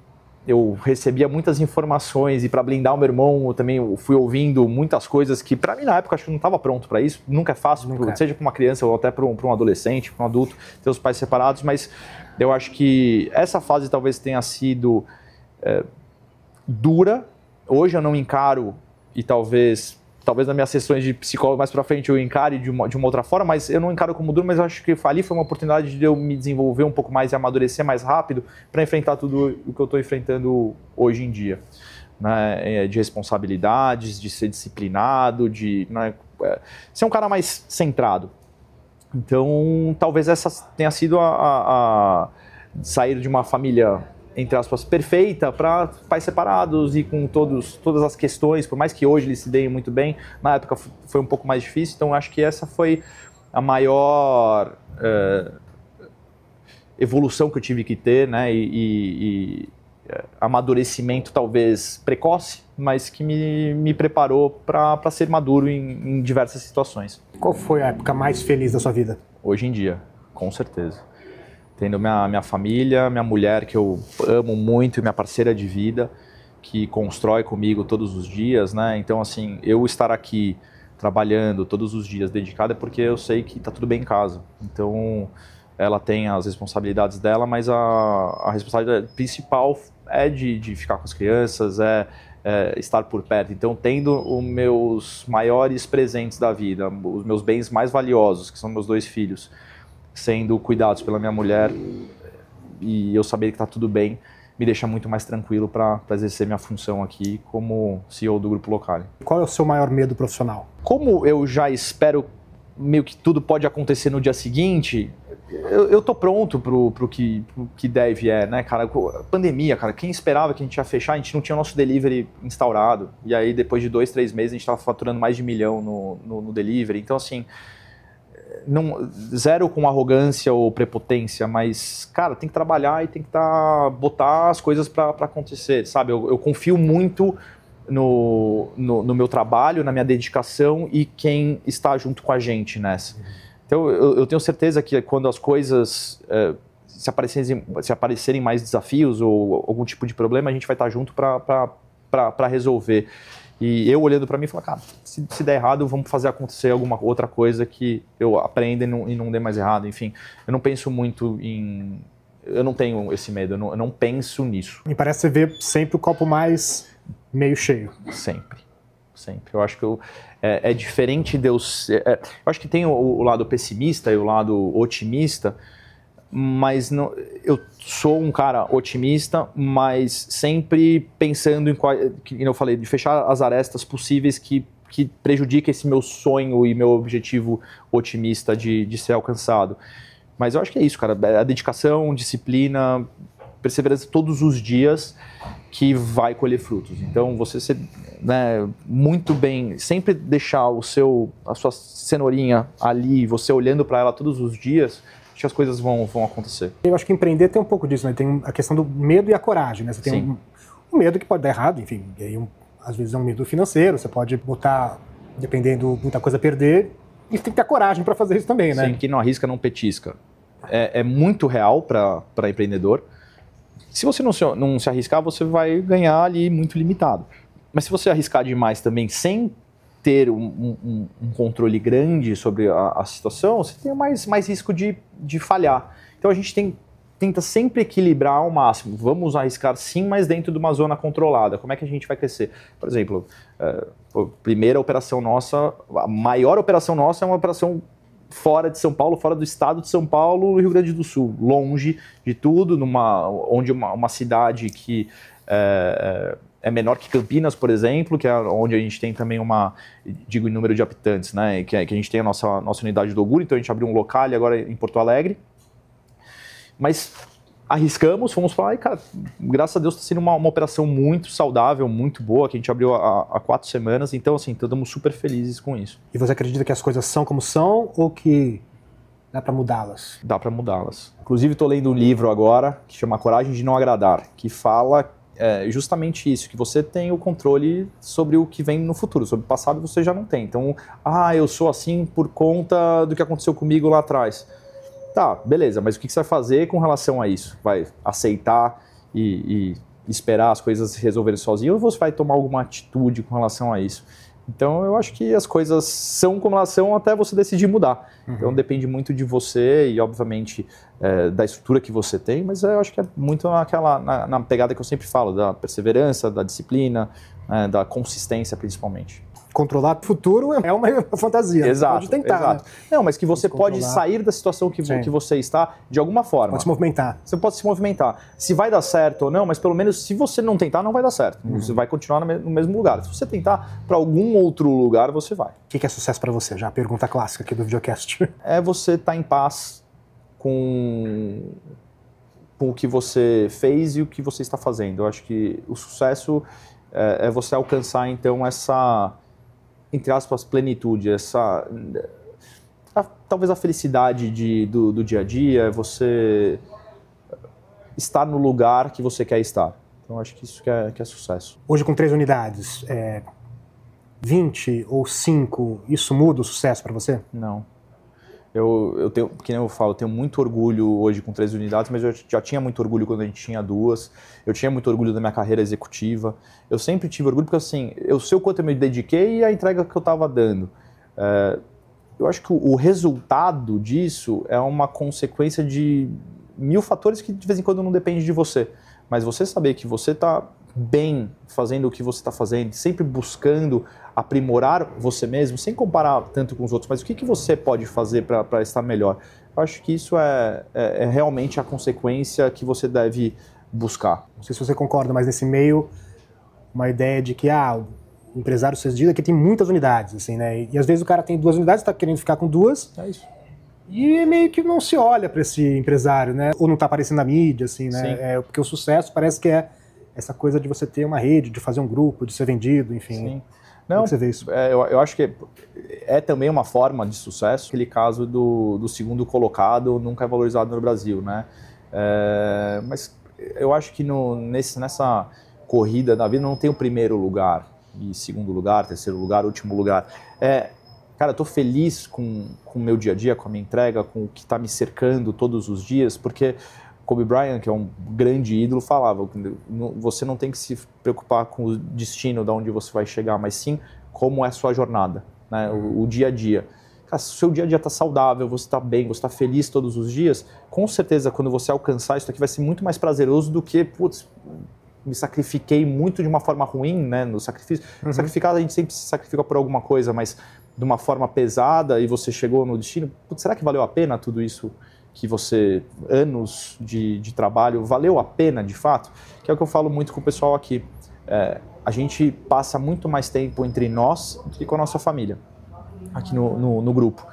[SPEAKER 2] eu recebia muitas informações e para blindar o meu irmão eu também fui ouvindo muitas coisas que para mim na época acho que eu não estava pronto para isso. Nunca é fácil, seja para uma criança ou até para um adolescente, para um adulto, ter os pais separados, mas eu acho que essa fase talvez tenha sido dura. Hoje eu não encaro e talvez nas minhas sessões de psicólogo mais para frente eu encare de uma outra forma, mas eu não encaro como duro, mas eu acho que ali foi uma oportunidade de eu me desenvolver um pouco mais e amadurecer mais rápido para enfrentar tudo o que eu estou enfrentando hoje em dia, né? De responsabilidades, de ser disciplinado, de ser um cara mais centrado. Então, talvez essa tenha sido a sair de uma família, entre aspas, perfeita, para pais separados e com todas as questões, por mais que hoje eles se deem muito bem, na época foi um pouco mais difícil, então acho que essa foi a maior evolução que eu tive que ter, né, e amadurecimento talvez precoce, mas que me preparou para ser maduro em diversas situações.
[SPEAKER 1] Qual foi a época mais feliz da sua vida?
[SPEAKER 2] Hoje em dia, com certeza. Tendo minha família, minha mulher que eu amo muito, minha parceira de vida, que constrói comigo todos os dias, né? Então, assim, eu estar aqui trabalhando todos os dias dedicado é porque eu sei que tá tudo bem em casa. Então, ela tem as responsabilidades dela, mas a responsabilidade principal é de ficar com as crianças, estar por perto. Então, tendo os meus maiores presentes da vida, os meus bens mais valiosos, que são meus 2 filhos, sendo cuidados pela minha mulher, e eu saber que tá tudo bem, me deixa muito mais tranquilo para exercer minha função aqui como CEO do Grupo Locale.
[SPEAKER 1] Qual é o seu maior medo profissional?
[SPEAKER 2] Como eu já espero meio que tudo pode acontecer no dia seguinte, eu tô pronto pro que deve, né, cara? Pandemia, cara, quem esperava que a gente ia fechar, a gente não tinha o nosso delivery instaurado, e aí depois de 2, 3 meses a gente tava faturando mais de 1 milhão no delivery, então assim, não, zero com arrogância ou prepotência, mas, cara, tem que trabalhar e tem que botar as coisas para acontecer, sabe? Eu confio muito no meu trabalho, na minha dedicação e quem está junto com a gente nessa. Então, eu tenho certeza que quando as coisas se aparecerem mais desafios ou algum tipo de problema, a gente vai estar junto para resolver. E eu olhando para mim, falo, cara, se der errado, vamos fazer acontecer alguma outra coisa que eu aprenda e não dê mais errado. Enfim, eu não penso muito em... Eu não tenho esse medo, eu não penso nisso.
[SPEAKER 1] Me parece você ver sempre o copo mais meio cheio.
[SPEAKER 2] Sempre. Eu acho que é diferente de eu ser... eu acho que tem o lado pessimista e o lado otimista, mas não, eu sou um cara otimista, mas sempre pensando em, que eu falei, de fechar as arestas possíveis que prejudiquem esse meu sonho e meu objetivo otimista de ser alcançado. Mas eu acho que é isso, cara, a dedicação, disciplina, perseverança todos os dias que vai colher frutos. Então você ser, né, muito bem, sempre deixar a sua cenourinha ali, você olhando para ela todos os dias, acho que as coisas vão acontecer.
[SPEAKER 1] Eu acho que empreender tem um pouco disso, né? Tem a questão do medo e a coragem, né? Você tem um medo que pode dar errado, enfim, e aí às vezes é um medo financeiro, você pode botar, dependendo, muita coisa a perder, e tem que ter coragem para fazer isso também, né?
[SPEAKER 2] Sim, quem não arrisca não petisca. É muito real para empreendedor. Se você não se arriscar, você vai ganhar ali muito limitado. Mas se você arriscar demais também, sem ter um controle grande sobre a situação, você tem mais risco de falhar. Então a gente tenta sempre equilibrar ao máximo. Vamos arriscar sim, mas dentro de uma zona controlada. Como é que a gente vai crescer? Por exemplo, a primeira operação nossa, a maior operação nossa é uma operação fora de São Paulo, fora do estado de São Paulo, no Rio Grande do Sul, longe de tudo, onde uma cidade que é menor que Campinas, por exemplo, que é onde a gente tem também digo em número de habitantes, né, que a gente tem a nossa unidade do orgulho, então a gente abriu um local agora em Porto Alegre, mas arriscamos, fomos para lá e, cara, graças a Deus está sendo uma operação muito saudável, muito boa, que a gente abriu há 4 semanas, então assim, estamos super felizes com isso.
[SPEAKER 1] E você acredita que as coisas são como são ou que dá para mudá-las?
[SPEAKER 2] Dá para mudá-las. Inclusive estou lendo um livro agora que chama Coragem de Não Agradar, que fala justamente isso, que você tem o controle sobre o que vem no futuro, sobre o passado você já não tem. Então, eu sou assim por conta do que aconteceu comigo lá atrás. Tá, beleza, mas o que você vai fazer com relação a isso? Vai aceitar e esperar as coisas se resolverem sozinho ou você vai tomar alguma atitude com relação a isso? Então eu acho que as coisas são como elas são até você decidir mudar. Então depende muito de você e obviamente da estrutura que você tem, mas eu acho que é muito na pegada que eu sempre falo, da perseverança, da disciplina, da consistência principalmente.
[SPEAKER 1] Controlar o futuro é uma fantasia.
[SPEAKER 2] Exato,
[SPEAKER 1] você pode tentar,
[SPEAKER 2] exato.
[SPEAKER 1] né?
[SPEAKER 2] Não, mas que você pode sair da situação que você está de alguma forma.
[SPEAKER 1] Pode se movimentar.
[SPEAKER 2] Você pode se movimentar. Se vai dar certo ou não, mas pelo menos se você não tentar, não vai dar certo. Você vai continuar no mesmo lugar. Se você tentar para algum outro lugar, você vai.
[SPEAKER 1] O que é sucesso para você? Já a pergunta clássica aqui do videocast.
[SPEAKER 2] É você estar em paz com o que você fez e o que você está fazendo. Eu acho que o sucesso é você alcançar, então, essa, entre aspas, plenitude, talvez a felicidade do dia a dia, é você estar no lugar que você quer estar. Então, acho que isso que é sucesso.
[SPEAKER 1] Hoje, com 3 unidades, 20 ou 5, isso muda o sucesso para você?
[SPEAKER 2] Não. Eu tenho, que nem eu falo, eu tenho muito orgulho hoje com 3 unidades, mas eu já tinha muito orgulho quando a gente tinha 2. Eu tinha muito orgulho da minha carreira executiva. Eu sempre tive orgulho porque, assim, eu sei o quanto eu me dediquei e a entrega que eu estava dando. Eu acho que o resultado disso é uma consequência de 1000 fatores que de vez em quando não depende de você. Mas você saber que você está bem fazendo o que você está fazendo, sempre buscando aprimorar você mesmo, sem comparar tanto com os outros, mas o que você pode fazer para estar melhor? Eu acho que isso é realmente a consequência que você deve buscar.
[SPEAKER 1] Não sei se você concorda, mas nesse meio, uma ideia de que o empresário sucedido aqui tem muitas unidades, assim, né? E às vezes o cara tem 2 unidades, está querendo ficar com 2.
[SPEAKER 2] É isso.
[SPEAKER 1] E meio que não se olha para esse empresário, né? Ou não está aparecendo na mídia, assim, né? Porque o sucesso parece que é essa coisa de você ter uma rede, de fazer um grupo, de ser vendido, enfim.
[SPEAKER 2] Sim.
[SPEAKER 1] Como é que você vê isso?
[SPEAKER 2] Eu acho que é também uma forma de sucesso, aquele caso do segundo colocado nunca é valorizado no Brasil, né? Mas eu acho que nessa corrida da vida não tem o primeiro lugar, e segundo lugar, terceiro lugar, último lugar. Cara, eu tô feliz com o meu dia a dia, com a minha entrega, com o que está me cercando todos os dias, porque Kobe Bryant, que é um grande ídolo, falava que você não tem que se preocupar com o destino de onde você vai chegar, mas sim como é a sua jornada, né? O dia a dia. Cara, se o seu dia a dia está saudável, você está bem, você está feliz todos os dias, com certeza quando você alcançar isso aqui vai ser muito mais prazeroso do que, putz, me sacrifiquei muito de uma forma ruim, né, no sacrifício. Sacrificado, a gente sempre se sacrifica por alguma coisa, mas de uma forma pesada e você chegou no destino, putz, será que valeu a pena tudo isso? Que você, anos de trabalho, valeu a pena de fato? Que é o que eu falo muito com o pessoal aqui. A gente passa muito mais tempo entre nós do que com a nossa família, aqui no grupo.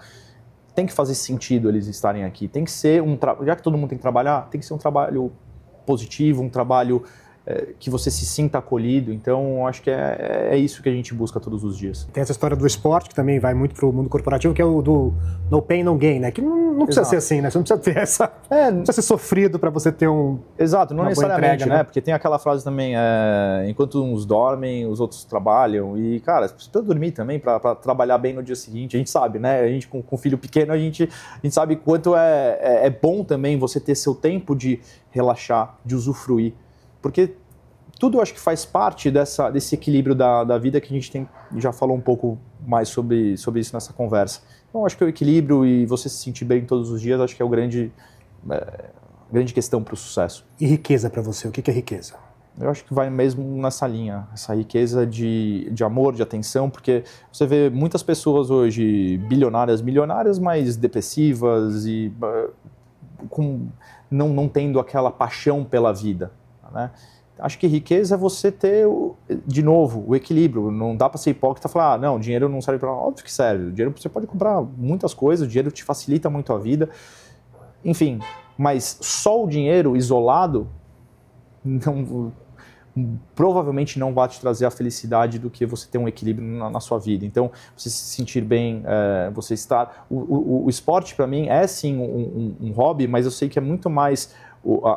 [SPEAKER 2] Tem que fazer sentido eles estarem aqui. Tem que ser já que todo mundo tem que trabalhar, tem que ser um trabalho positivo, um trabalho que você se sinta acolhido. Então, acho que é isso que a gente busca todos os dias.
[SPEAKER 1] Tem essa história do esporte, que também vai muito para o mundo corporativo, que é o do no pain, no gain, né? Que não precisa ser assim, né? Você não precisa ter não precisa ser sofrido para você ter
[SPEAKER 2] Exato, não necessariamente,
[SPEAKER 1] entrega, né?
[SPEAKER 2] Porque tem aquela frase também, enquanto uns dormem, os outros trabalham. E, cara, você precisa dormir também para trabalhar bem no dia seguinte. A gente sabe, né? A gente com filho pequeno, a gente sabe quanto é bom também você ter seu tempo de relaxar, de usufruir. Porque tudo eu acho que faz parte desse equilíbrio da vida que a gente já falou um pouco mais sobre isso nessa conversa. Então, acho que o equilíbrio e você se sentir bem todos os dias, acho que é a grande questão para o sucesso.
[SPEAKER 1] E riqueza para você? O que é riqueza?
[SPEAKER 2] Eu acho que vai mesmo nessa linha, essa riqueza de amor, de atenção, porque você vê muitas pessoas hoje bilionárias, milionárias, mas depressivas e não tendo aquela paixão pela vida, né? Acho que riqueza é você ter, de novo, o equilíbrio. Não dá para ser hipócrita e falar, não, dinheiro não serve para nada. Óbvio que serve. O dinheiro você pode comprar muitas coisas, o dinheiro te facilita muito a vida. Enfim, mas só o dinheiro isolado provavelmente não vai te trazer a felicidade do que você ter um equilíbrio na sua vida. Então, você se sentir bem, você estar... O esporte, para mim, é sim um hobby, mas eu sei que é muito mais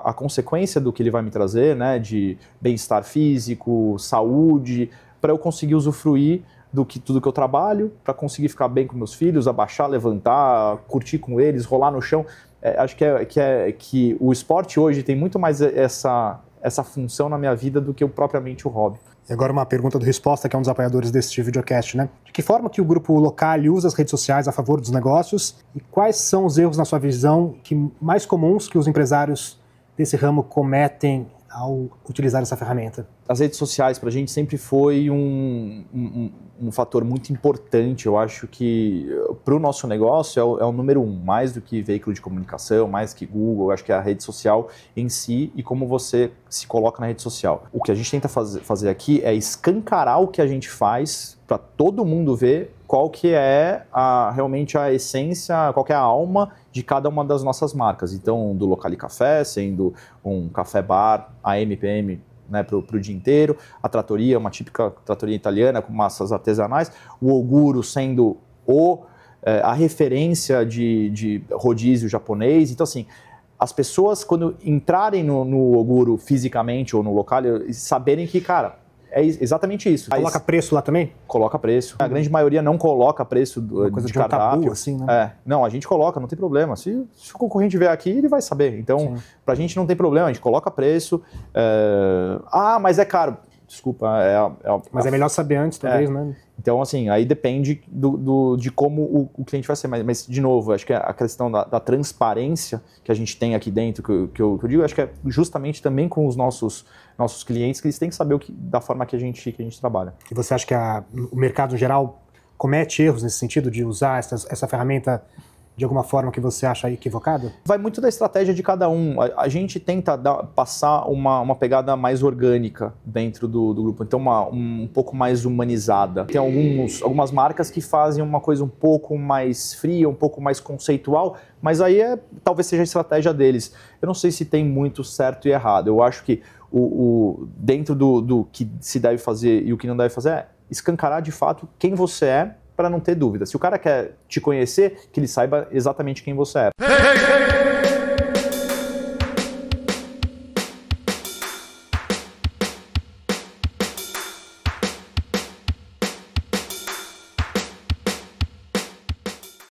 [SPEAKER 2] a consequência do que ele vai me trazer, né, de bem-estar físico, saúde, para eu conseguir usufruir tudo que eu trabalho, para conseguir ficar bem com meus filhos, abaixar, levantar, curtir com eles, rolar no chão. Acho que o esporte hoje tem muito mais essa função na minha vida do que propriamente o hobby.
[SPEAKER 1] E agora uma pergunta do Resposta, que é um dos apoiadores deste videocast, né? De que forma que o grupo Locali usa as redes sociais a favor dos negócios e quais são os erros, na sua visão, mais comuns que os empresários desse ramo cometem ao utilizar essa ferramenta?
[SPEAKER 2] As redes sociais para a gente sempre foi um fator muito importante. Eu acho que para o nosso negócio é o número 1, mais do que veículo de comunicação, mais que Google. Eu acho que é a rede social em si e como você se coloca na rede social. O que a gente tenta fazer aqui é escancarar o que a gente faz para todo mundo ver qual que é realmente a essência, qual que é a alma de cada uma das nossas marcas. Então, do Locali Café, sendo um café bar, a MPM, né, para o dia inteiro, a trattoria, uma típica trattoria italiana com massas artesanais, o Oguro sendo a referência de rodízio japonês. Então, assim, as pessoas, quando entrarem no Oguro fisicamente ou no local, saberem que, cara, é exatamente isso.
[SPEAKER 1] Coloca preço lá também?
[SPEAKER 2] Coloca preço. A grande maioria não coloca preço de cardápio.
[SPEAKER 1] Tabu, assim, né?
[SPEAKER 2] Não, a gente coloca, não tem problema. Se o concorrente vier aqui, ele vai saber. Então, pra gente não tem problema, a gente coloca preço. Mas é caro. Desculpa.
[SPEAKER 1] Mas é melhor saber antes, talvez, né?
[SPEAKER 2] Então, assim, aí depende de como o cliente vai ser. Mas, de novo, acho que a questão da transparência que a gente tem aqui dentro, que eu digo, acho que é justamente também com os nossos clientes, que eles têm que saber da forma que a gente trabalha.
[SPEAKER 1] E você acha que o mercado, em geral, comete erros nesse sentido de usar essa ferramenta de alguma forma que você acha equivocada?
[SPEAKER 2] Vai muito da estratégia de cada um. A gente tenta passar uma pegada mais orgânica dentro do grupo, então um pouco mais humanizada. Tem algumas marcas que fazem uma coisa um pouco mais fria, um pouco mais conceitual, mas aí talvez seja a estratégia deles. Eu não sei se tem muito certo e errado. Eu acho que dentro do que se deve fazer e o que não deve fazer é escancarar de fato quem você é, para não ter dúvida. Se o cara quer te conhecer, que ele saiba exatamente quem você é.